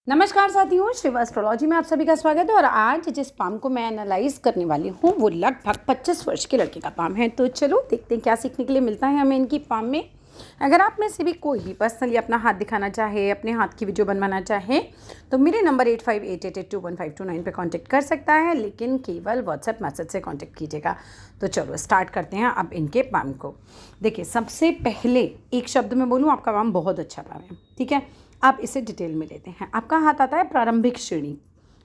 नमस्कार साथियों, शिव एस्ट्रोलॉजी में आप सभी का स्वागत है। और आज जिस पाम को मैं एनालाइज करने वाली हूँ वो लगभग 25 वर्ष के लड़के का पाम है। तो चलो देखते हैं क्या सीखने के लिए मिलता है हमें इनकी पाम में। अगर आप में से भी कोई भी पर्सनली अपना हाथ दिखाना चाहे, अपने हाथ की वीडियो बनवाना चाहे तो मेरे नंबर 8588821529 पे कांटेक्ट कर सकता है, लेकिन केवल व्हाट्सएप मैसेज से कांटेक्ट कीजिएगा। तो चलो स्टार्ट करते हैं अब इनके पाम को। देखिए, सबसे पहले एक शब्द में बोलूँ, आपका पाम बहुत अच्छा पाम है। ठीक है, आप इसे डिटेल में लेते हैं। आपका हाथ आता है प्रारंभिक श्रेणी।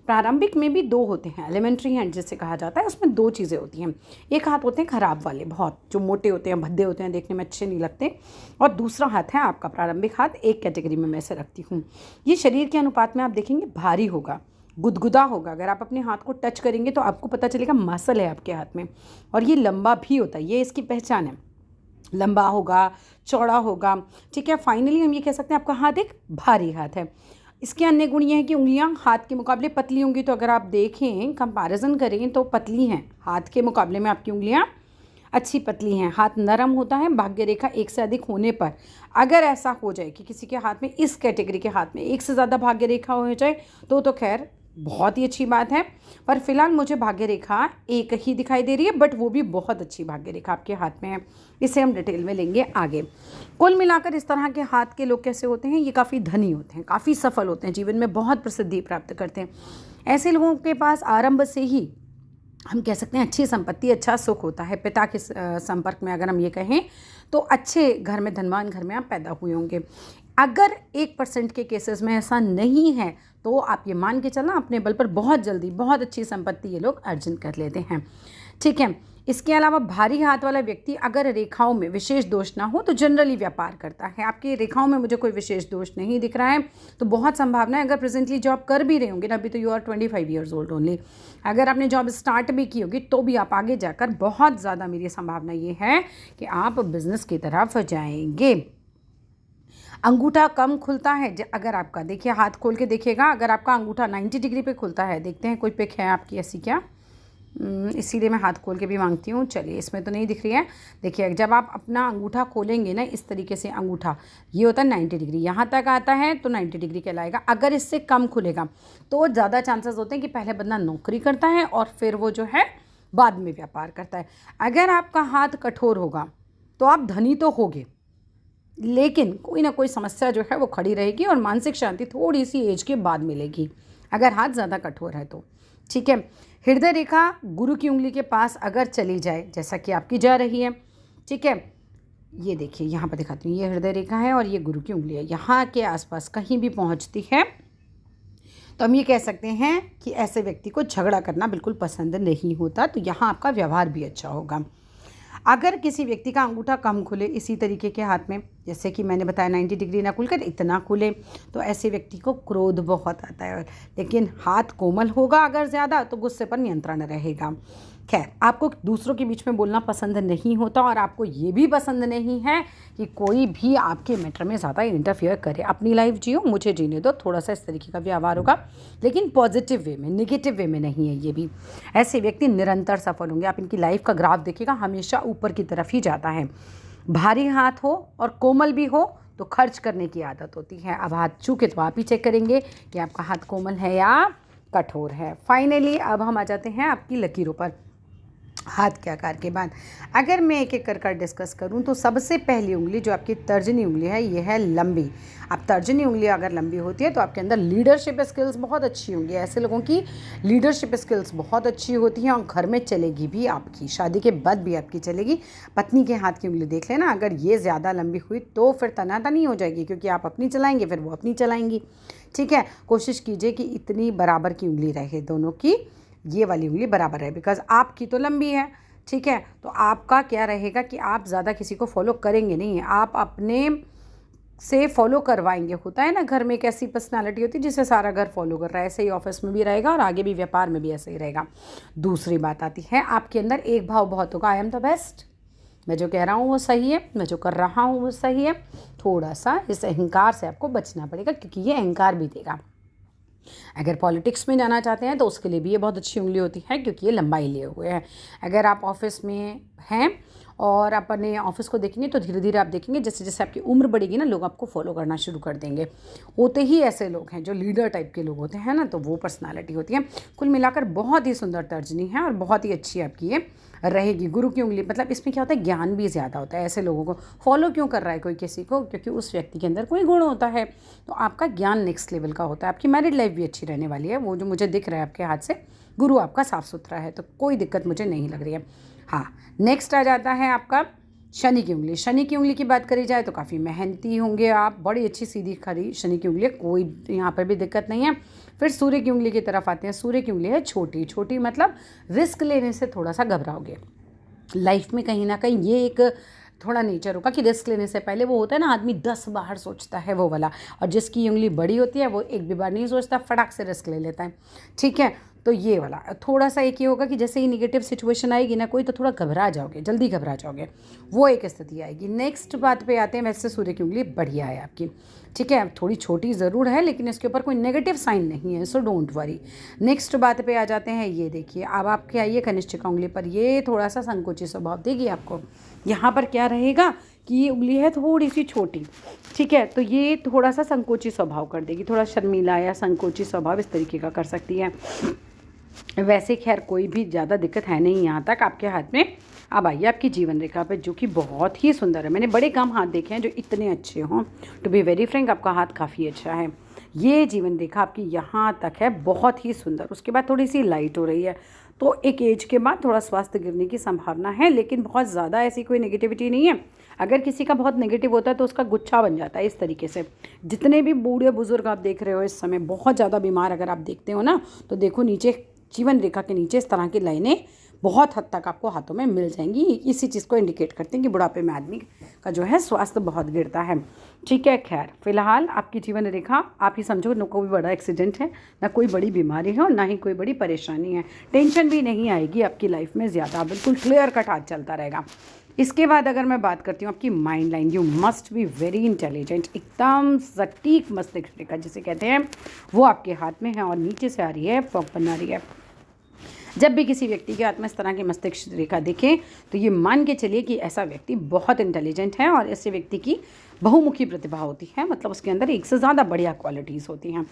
प्रारंभिक में भी दो होते हैं, एलिमेंट्री हैंड जिसे कहा जाता है। उसमें दो चीज़ें होती हैं। एक हाथ होते हैं खराब वाले, बहुत जो मोटे होते हैं, भद्दे होते हैं, देखने में अच्छे नहीं लगते। और दूसरा हाथ है आपका प्रारंभिक हाथ। एक कैटेगरी में मैं इसे रखती हूँ। ये शरीर के अनुपात में आप देखेंगे भारी होगा, गुदगुदा होगा। अगर आप अपने हाथ को टच करेंगे तो आपको पता चलेगा मसल है आपके हाथ में। और ये लंबा भी होता है, ये इसकी पहचान है। लंबा होगा, चौड़ा होगा। ठीक है, फाइनली हम ये कह सकते हैं आपका हाथ एक भारी हाथ है। इसके अन्य गुण ये हैं कि उंगलियां हाथ के मुकाबले पतली होंगी। तो अगर आप देखें, कंपैरिजन करें तो पतली हैं हाथ के मुकाबले में, आपकी उंगलियां अच्छी पतली हैं। हाथ नरम होता है भाग्य रेखा एक से अधिक होने पर। अगर ऐसा हो जाए कि किसी के हाथ में, इस कैटेगरी के हाथ में एक से ज़्यादा भाग्य रेखा हो जाए तो खैर बहुत ही अच्छी बात है। पर फिलहाल मुझे भाग्य रेखा एक ही दिखाई दे रही है, बट वो भी बहुत अच्छी भाग्य रेखा आपके हाथ में है। इसे हम डिटेल में लेंगे आगे। कुल मिलाकर इस तरह के हाथ के लोग कैसे होते हैं, ये काफ़ी धनी होते हैं, काफ़ी सफल होते हैं, जीवन में बहुत प्रसिद्धि प्राप्त करते हैं। ऐसे लोगों के पास आरंभ से ही हम कह सकते हैं अच्छी संपत्ति, अच्छा सुख होता है। पिता के संपर्क में अगर हम ये कहें तो अच्छे घर में, धनवान घर में आप पैदा हुए होंगे। अगर 1% के केसेस में ऐसा नहीं है तो आप ये मान के चलना अपने बल पर बहुत जल्दी बहुत अच्छी संपत्ति ये लोग अर्जन कर लेते हैं। ठीक है, इसके अलावा भारी हाथ वाला व्यक्ति अगर रेखाओं में विशेष दोष ना हो तो जनरली व्यापार करता है। आपकी रेखाओं में मुझे कोई विशेष दोष नहीं दिख रहा है, तो बहुत संभावना है अगर प्रेजेंटली जॉब कर भी रहे होंगे ना, अभी तो you are 25 years old only, अगर आपने जॉब स्टार्ट भी की होगी तो भी आप आगे जाकर बहुत ज़्यादा, मेरी संभावना ये है कि आप बिजनेस की तरफ जाएंगे। अंगूठा कम खुलता है। अगर आपका, देखिए हाथ खोल के देखिएगा, अगर आपका अंगूठा 90 डिग्री पे खुलता है, देखते हैं कोई पिक है आपकी ऐसी क्या। इसीलिए मैं हाथ खोल के भी मांगती हूँ। चलिए, इसमें तो नहीं दिख रही है। देखिए, जब आप अपना अंगूठा खोलेंगे ना इस तरीके से, अंगूठा ये होता है 90 डिग्री, यहाँ तक आता है तो 90 डिग्री कहलाएगा। अगर इससे कम खुलेगा तो ज़्यादा चांसेस होते हैं कि पहले बंदा नौकरी करता है और फिर वो जो है बाद में व्यापार करता है। अगर आपका हाथ कठोर होगा तो आप धनी तो होगे, लेकिन कोई ना कोई समस्या जो है वो खड़ी रहेगी और मानसिक शांति थोड़ी सी एज के बाद मिलेगी, अगर हाथ ज़्यादा कठोर है तो। ठीक है, हृदय रेखा गुरु की उंगली के पास अगर चली जाए, जैसा कि आपकी जा रही है, ठीक है, ये देखिए यहाँ पर दिखाती हूँ, ये हृदय रेखा है और ये गुरु की उंगली है, यहाँ के आसपास कहीं भी पहुँचती है तो हम ये कह सकते हैं कि ऐसे व्यक्ति को झगड़ा करना बिल्कुल पसंद नहीं होता। तो यहाँ आपका व्यवहार भी अच्छा होगा। अगर किसी व्यक्ति का अंगूठा कम खुले इसी तरीके के हाथ में, जैसे कि मैंने बताया 90 डिग्री ना खुलकर इतना खुले, तो ऐसे व्यक्ति को क्रोध बहुत आता है। लेकिन हाथ कोमल होगा अगर ज़्यादा तो गुस्से पर नियंत्रण रहेगा। खैर, आपको दूसरों के बीच में बोलना पसंद नहीं होता और आपको ये भी पसंद नहीं है कि कोई भी आपके मैटर में ज़्यादा इंटरफियर करे। अपनी लाइफ जियो, मुझे जीने दो। थोड़ा सा इस तरीके का व्यवहार होगा, लेकिन पॉजिटिव वे में, नेगेटिव वे में नहीं है। ये भी ऐसे व्यक्ति निरंतर सफल होंगे। आप इनकी लाइफ का ग्राफ देखिएगा, हमेशा ऊपर की तरफ ही जाता है। भारी हाथ हो और कोमल भी हो तो खर्च करने की आदत होती है। अब हाथ चूके तो आप ही चेक करेंगे कि आपका हाथ कोमल है या कठोर है। फाइनली अब हम आ जाते हैं आपकी लकीरों पर। हाथ के आकार के बाद अगर मैं एक एक कर डिस्कस करूं तो सबसे पहली उंगली जो आपकी तर्जनी उंगली है, ये है लंबी। अब तर्जनी उंगली अगर लंबी होती है तो आपके अंदर लीडरशिप स्किल्स बहुत अच्छी होंगी। ऐसे लोगों की लीडरशिप स्किल्स बहुत अच्छी होती हैं और घर में चलेगी भी, आपकी शादी के बाद भी आपकी चलेगी। पत्नी के हाथ की उंगली देख लेना, अगर ये ज़्यादा लंबी हुई तो फिर तनातनी हो जाएगी, क्योंकि आप अपनी चलाएंगे फिर वो अपनी चलाएंगी। ठीक है, कोशिश कीजिए कि इतनी बराबर की उंगली रहे दोनों की, ये वाली उंगली बराबर है, बिकॉज आपकी तो लंबी है। ठीक है, तो आपका क्या रहेगा कि आप ज़्यादा किसी को फॉलो करेंगे नहीं, आप अपने से फॉलो करवाएंगे। होता है ना, घर में एक ऐसी पर्सनालिटी होती है जिसे सारा घर फॉलो कर रहा है, ऐसे ही ऑफिस में भी रहेगा और आगे भी व्यापार में भी ऐसे ही रहेगा। दूसरी बात आती है, आपके अंदर एक भाव बहुत होगा, आई एम द बेस्ट, मैं जो कह रहा हूँ वो सही है, मैं जो कर रहा हूँ वो सही है। थोड़ा सा इस अहंकार से आपको बचना पड़ेगा, क्योंकि ये अहंकार भी देगा। अगर पॉलिटिक्स में जाना चाहते हैं तो उसके लिए भी ये बहुत अच्छी उंगली होती है, क्योंकि ये लंबाई लिए हुए है। अगर आप ऑफिस में हैं और अपने ऑफिस को देखेंगे तो धीरे धीरे आप देखेंगे जैसे जैसे आपकी उम्र बढ़ेगी ना, लोग आपको फॉलो करना शुरू कर देंगे। होते ही ऐसे लोग हैं जो लीडर टाइप के लोग होते हैं ना, तो वो पर्सनालिटी होती है। कुल मिलाकर बहुत ही सुंदर तर्जनी है और बहुत ही अच्छी आपकी ये रहेगी। गुरु की उंगली, मतलब इसमें क्या होता है, ज्ञान भी ज़्यादा होता है। ऐसे लोगों को फॉलो क्यों कर रहा है कोई किसी को, क्योंकि उस व्यक्ति के अंदर कोई गुण होता है। तो आपका ज्ञान नेक्स्ट लेवल का होता है। आपकी मैरिड लाइफ भी अच्छी रहने वाली है। वो जो मुझे दिख रहा है आपके हाथ से, गुरु आपका साफ सुथरा है, तो कोई दिक्कत मुझे नहीं लग रही है। हाँ, नेक्स्ट आ जाता है आपका शनि की उंगली। शनि की उंगली की बात करी जाए तो काफ़ी मेहनती होंगे आप, बड़ी अच्छी सीधी खरी शनि की उंगली है, कोई यहाँ पर भी दिक्कत नहीं है। फिर सूर्य की उंगली की तरफ आते हैं। सूर्य की उंगली है छोटी छोटी, मतलब रिस्क लेने से थोड़ा सा घबराओगे लाइफ में। कहीं ना कहीं ये एक थोड़ा नेचर होगा कि रिस्क लेने से पहले, वो होता है ना आदमी 10 बार सोचता है वो वाला, और जिसकी उंगली बड़ी होती है वो एक भी बार नहीं सोचता, फटाक से रिस्क ले लेता है। ठीक है, तो ये वाला थोड़ा सा एक ये होगा कि जैसे ही निगेटिव सिचुएशन आएगी ना कोई, तो थोड़ा घबरा जाओगे, जल्दी घबरा जाओगे, वो एक स्थिति आएगी। नेक्स्ट बात पे आते हैं। वैसे सूर्य की उंगली बढ़िया है आपकी, ठीक है, थोड़ी छोटी ज़रूर है लेकिन इसके ऊपर कोई नेगेटिव साइन नहीं है, सो डोंट वरी। नेक्स्ट बात पे आ जाते हैं। ये देखिए, अब आपके आइए कनिष्ठिका उंगली पर। ये थोड़ा सा संकोची स्वभाव देगी आपको। यहाँ पर क्या रहेगा कि ये उंगली है थोड़ी सी छोटी, ठीक है, तो ये थोड़ा सा संकोची स्वभाव कर देगी, थोड़ा शर्मीला या संकोची स्वभाव इस तरीके का कर सकती है। वैसे खैर कोई भी ज़्यादा दिक्कत है नहीं यहाँ तक आपके हाथ में। अब आइए आपकी जीवन रेखा पे, जो कि बहुत ही सुंदर है। मैंने बड़े कम हाथ देखे हैं जो इतने अच्छे हों। टू बी वेरी फ्रैंक, आपका हाथ काफ़ी अच्छा है। ये जीवन रेखा आपकी यहाँ तक है, बहुत ही सुंदर। उसके बाद थोड़ी सी लाइट हो रही है, तो एक एज के बाद थोड़ा स्वास्थ्य गिरने की संभावना है, लेकिन बहुत ज़्यादा ऐसी कोई नेगेटिविटी नहीं है। अगर किसी का बहुत नेगेटिव होता है तो उसका गुच्छा बन जाता है इस तरीके से। जितने भी बूढ़े बुजुर्ग आप देख रहे हो इस समय बहुत ज़्यादा बीमार, अगर आप देखते हो ना, तो देखो नीचे जीवन रेखा के नीचे इस तरह की लाइनें बहुत हद तक आपको हाथों में मिल जाएंगी। इसी चीज़ को इंडिकेट करते हैं कि बुढ़ापे में आदमी का जो है स्वास्थ्य बहुत गिरता है। ठीक है, खैर फिलहाल आपकी जीवन रेखा आप ही समझो, न कोई बड़ा एक्सीडेंट है, ना कोई बड़ी बीमारी है और ना ही कोई बड़ी परेशानी है। टेंशन भी नहीं आएगी आपकी लाइफ में ज़्यादा, बिल्कुल क्लियर कट हाथ चलता रहेगा। इसके बाद अगर मैं बात करती हूँ आपकी mind line, you must be very intelligent. एकदम सटीक मस्तिष्क रेखा जिसे कहते हैं वो आपके हाथ में है और नीचे से आ रही है, फॉग बना रही है। जब भी किसी व्यक्ति के हाथ में इस तरह की मस्तिष्क रेखा दिखे तो ये मान के चलिए कि ऐसा व्यक्ति बहुत इंटेलिजेंट है और ऐसे व्यक्ति की बहुमुखी प्रतिभा होती है, मतलब उसके अंदर एक से ज़्यादा बढ़िया क्वालिटीज़ होती हैं।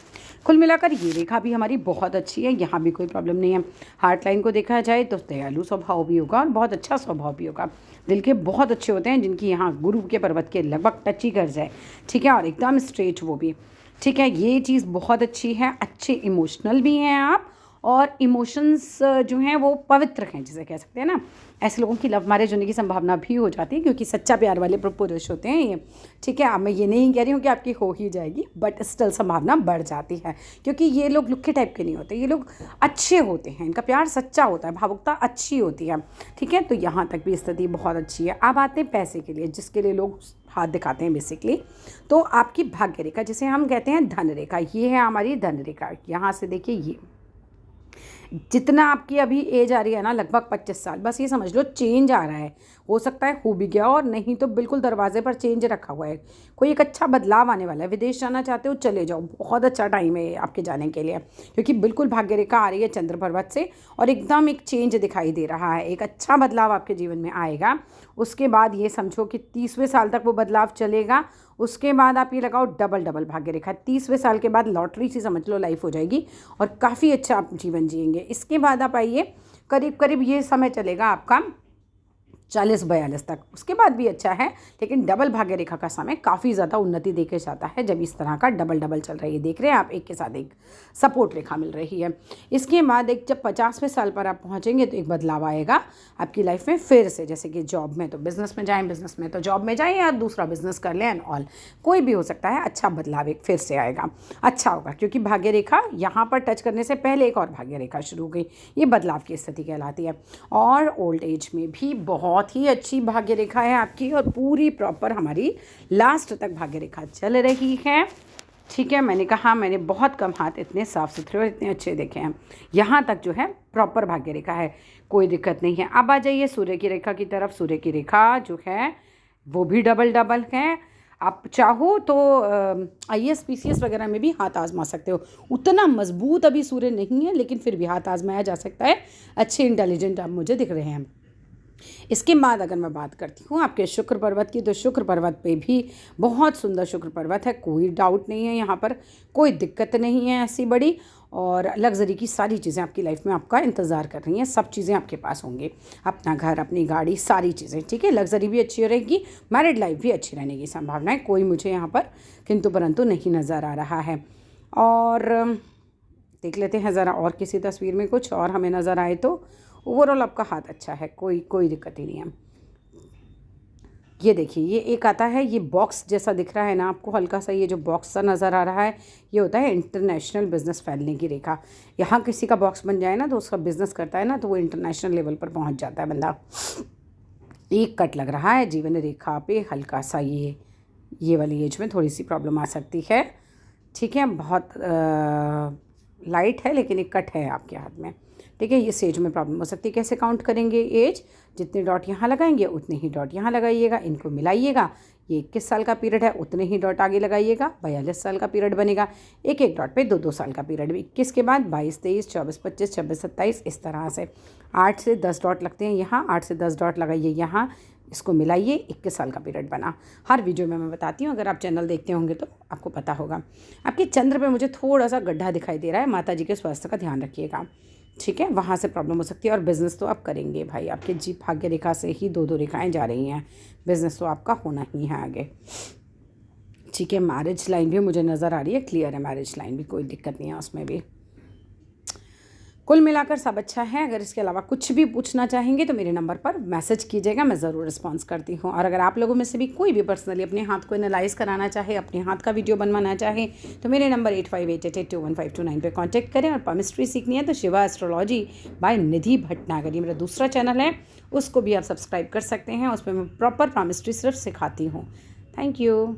कुल मिलाकर ये रेखा भी हमारी बहुत अच्छी है, यहाँ भी कोई प्रॉब्लम नहीं है। हार्ट लाइन को देखा जाए तो दयालु स्वभाव भी होगा और बहुत अच्छा स्वभाव भी होगा। दिल के बहुत अच्छे होते हैं जिनकी यहाँ गुरु के पर्वत के लगभग टच ही कर जाए, ठीक है, और एकदम स्ट्रेट वो भी, ठीक है, ये चीज़ बहुत अच्छी है। अच्छे इमोशनल भी हैं आप, और इमोशंस जो हैं वो पवित्र हैं जिसे कह सकते हैं ना। ऐसे लोगों की लव मैरिज होने की संभावना भी हो जाती है क्योंकि सच्चा प्यार वाले पुरुष होते हैं ये, ठीक है। अब मैं ये नहीं कह रही हूँ कि आपकी हो ही जाएगी, बट स्टिल संभावना बढ़ जाती है क्योंकि ये लोग लुक्के टाइप के नहीं होते, ये लोग अच्छे होते हैं, इनका प्यार सच्चा होता है, भावुकता अच्छी होती है, ठीक है। तो यहाँ तक भी स्थिति बहुत अच्छी है। अब आते हैं पैसे के लिए, जिसके लिए लोग हाथ दिखाते हैं बेसिकली। तो आपकी भाग्य रेखा जिसे हम कहते हैं धन रेखा, ये है हमारी धन रेखा। यहाँ से देखिए, ये जितना आपकी अभी एज आ रही है ना, लगभग 25 साल, बस ये समझ लो चेंज आ रहा है। हो सकता है हो भी गया और नहीं तो बिल्कुल दरवाजे पर चेंज रखा हुआ है। कोई एक अच्छा बदलाव आने वाला है। विदेश जाना चाहते हो चले जाओ, बहुत अच्छा टाइम है आपके जाने के लिए, क्योंकि बिल्कुल भाग्य रेखा आ रही है चंद्र पर्वत से और एकदम एक चेंज दिखाई दे रहा है। एक अच्छा बदलाव आपके जीवन में आएगा। उसके बाद ये समझो कि 30वें साल तक वो बदलाव चलेगा। उसके बाद आप ये लगाओ डबल डबल भाग्य रेखा। 30वें साल के बाद लॉटरी सी समझ लो लाइफ हो जाएगी और काफ़ी अच्छा आप जीवन जिएंगे। इसके बाद आप आइए, करीब करीब ये समय चलेगा आपका 40-42 तक। उसके बाद भी अच्छा है, लेकिन डबल भाग्य रेखा का समय काफ़ी ज़्यादा उन्नति देके जाता है जब इस तरह का डबल डबल चल रही है। देख रहे हैं आप, एक के साथ एक सपोर्ट रेखा मिल रही है। इसके बाद एक जब 50वें साल पर आप पहुंचेंगे तो एक बदलाव आएगा आपकी लाइफ में फिर से। जैसे कि जॉब में तो बिज़नेस में जाएँ, बिज़नेस में तो जॉब में जाएँ, या दूसरा बिज़नेस कर लें एंड ऑल, कोई भी हो सकता है। अच्छा बदलाव एक फिर से आएगा, अच्छा होगा, क्योंकि भाग्य रेखा यहाँ पर टच करने से पहले एक और भाग्य रेखा शुरू हो गई। ये बदलाव की स्थिति कहलाती है। और ओल्ड एज में भी बहुत ही अच्छी भाग्य रेखा है आपकी और पूरी प्रॉपर हमारी लास्ट तक भाग्य रेखा चल रही है, ठीक है। मैंने कहा मैंने बहुत कम हाथ इतने साफ सुथरे और इतने अच्छे देखे हैं। यहाँ तक जो है प्रॉपर भाग्य रेखा है, कोई दिक्कत नहीं है। अब आ जाइए सूर्य की रेखा की तरफ। सूर्य की रेखा जो है वो भी डबल डबल है। आप चाहो तो IAS PCS वगैरह में भी हाथ आजमा सकते हो। उतना मजबूत अभी सूर्य नहीं है, लेकिन फिर भी हाथ आजमाया जा सकता है। अच्छे इंटेलिजेंट आप मुझे दिख रहे हैं। इसके बाद अगर मैं बात करती हूँ आपके शुक्र पर्वत की, तो शुक्र पर्वत पे भी बहुत सुंदर शुक्र पर्वत है, कोई डाउट नहीं है, यहाँ पर कोई दिक्कत नहीं है ऐसी बड़ी। और लग्जरी की सारी चीज़ें आपकी लाइफ में आपका इंतज़ार कर रही हैं, सब चीज़ें आपके पास होंगी, अपना घर, अपनी गाड़ी, सारी चीज़ें, ठीक है। लग्जरी भी अच्छी रहेगी, मैरिड लाइफ भी अच्छी रहने की संभावना है, कोई मुझे यहाँ पर किंतु परंतु नहीं नज़र आ रहा है। और देख लेते हैं ज़रा और किसी तस्वीर में कुछ और हमें नज़र आए तो। ओवरऑल आपका हाथ अच्छा है, कोई दिक्कत ही नहीं है। ये देखिए, ये एक आता है, ये बॉक्स जैसा दिख रहा है ना आपको, हल्का सा ये जो बॉक्स सा नज़र आ रहा है, ये होता है इंटरनेशनल बिजनेस फैलने की रेखा। यहाँ किसी का बॉक्स बन जाए ना तो उसका बिजनेस करता है ना तो वो इंटरनेशनल लेवल पर पहुँच जाता है बंदा। एक कट लग रहा है जीवन रेखा पे, हल्का सा ये वाली एज में थोड़ी सी प्रॉब्लम आ सकती है, ठीक है। बहुत लाइट है लेकिन एक कट है आपके हाथ में, ठीक है। ये एज में प्रॉब्लम हो सकती है। कैसे काउंट करेंगे एज? जितने डॉट यहाँ लगाएंगे उतने ही डॉट यहाँ लगाइएगा, इनको मिलाइएगा। ये 21 साल का पीरियड है, उतने ही डॉट आगे लगाइएगा, 42 साल का पीरियड बनेगा। एक एक डॉट पे 2-2 साल का पीरियड, 21 के बाद 22, 23, 24, 25, 26, 27, इस तरह से 8 से 10 डॉट लगते हैं यहाँ, 8 से 10 डॉट लगाइए यहाँ, इसको मिलाइए, 21 साल का पीरियड बना। हर वीडियो में मैं बताती हूँ, अगर आप चैनल देखते होंगे तो आपको पता होगा। आपके चंद्र पे मुझे थोड़ा सा गड्ढा दिखाई दे रहा है, माता जी के स्वास्थ्य का ध्यान रखिएगा, ठीक है, वहाँ से प्रॉब्लम हो सकती है। और बिज़नेस तो आप करेंगे भाई, आपके जी भाग्य रेखा से ही 2-2 रेखाएं जा रही हैं, बिज़नेस तो आपका होना ही है आगे, ठीक है। मैरिज लाइन भी मुझे नज़र आ रही है, क्लियर है मैरिज लाइन भी, कोई दिक्कत नहीं है उसमें भी। कुल मिलाकर सब अच्छा है। अगर इसके अलावा कुछ भी पूछना चाहेंगे तो मेरे नंबर पर मैसेज कीजिएगा, मैं ज़रूर रिस्पॉन्स करती हूँ। और अगर आप लोगों में से भी कोई भी पर्सनली अपने हाथ को एनालाइज कराना चाहे, अपने हाथ का वीडियो बनवाना चाहे, तो मेरे नंबर 8588215229 पे कांटेक्ट करें। और पामिस्ट्री सीखनी है तो शिवा एस्ट्रोलॉजी बाय निधि भटनागर, ये मेरा दूसरा चैनल है, उसको भी आप सब्सक्राइब कर सकते हैं। उसमें मैं प्रॉपर पामिस्ट्री सिर्फ सिखाती हूँ। Thank you.